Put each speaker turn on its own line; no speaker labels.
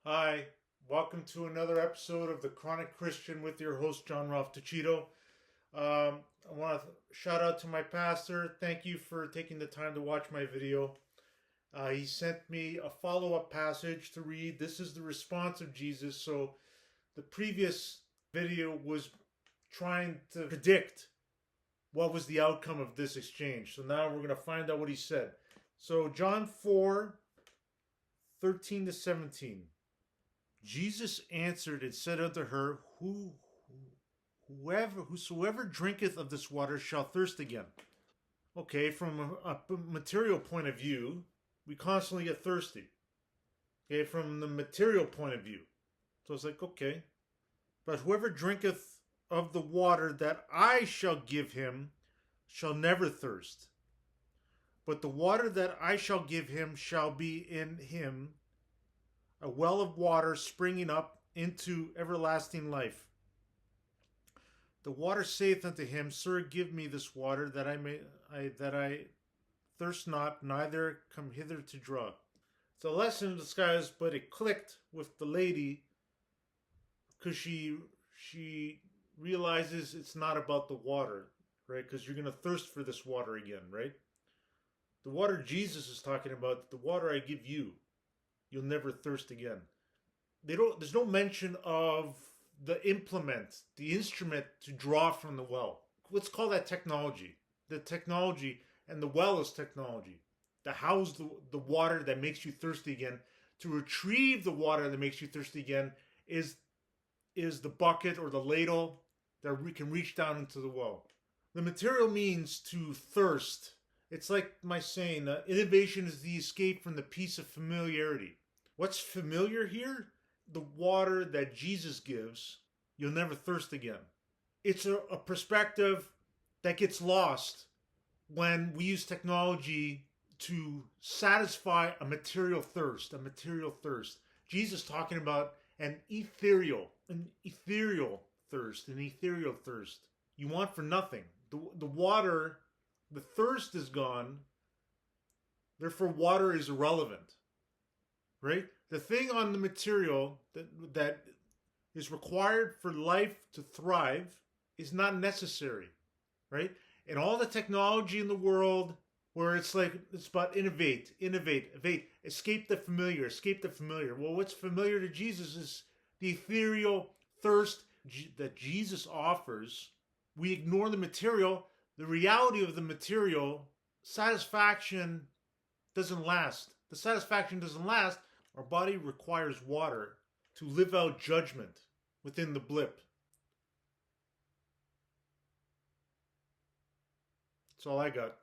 Hi, welcome to another episode of The Chronic Christian with your host, John Ralph Tachito. I want to shout out to my pastor. Thank you for taking the time to watch my video. He sent me a follow up passage to read. This is the response of Jesus. So, the previous video was trying to predict what was the outcome of this exchange. So, now we're going to find out what he said. So, John 4:13 to 17. Jesus answered and said unto her, Whosoever drinketh of this water shall thirst again. Okay, from a material point of view, we constantly get thirsty. Okay, from the material point of view. So it's like, okay. But whoever drinketh of the water that I shall give him shall never thirst. But the water that I shall give him shall be in him a well of water springing up into everlasting life. The water saith unto him, Sir, give me this water that I thirst not, neither come hither to draw. It's a lesson in disguise, but it clicked with the lady because she realizes it's not about the water, right? Because you're gonna thirst for this water again, right? The water Jesus is talking about, the water I give you, you'll never thirst again. There's no mention of the implement, the instrument to draw from the well. Let's call that technology. The technology, and the well is technology. To house the water that makes you thirsty again, to retrieve the water that makes you thirsty again, is the bucket or the ladle that we can reach down into the well. The material means to thirst. It's like my saying, innovation is the escape from the peace of familiarity. What's familiar here? The water that Jesus gives, you'll never thirst again. It's a perspective that gets lost when we use technology to satisfy a material thirst, Jesus talking about an ethereal thirst. You want for nothing. The water, the thirst is gone. Therefore, water is irrelevant. Right? The thing on the material that is required for life to thrive is not necessary. Right? And all the technology in the world where it's about innovate, escape the familiar. Well, what's familiar to Jesus is the ethereal thirst that Jesus offers. We ignore the material. The reality of the material, satisfaction doesn't last. The satisfaction doesn't last. Our body requires water to live out judgment within the blip. That's all I got.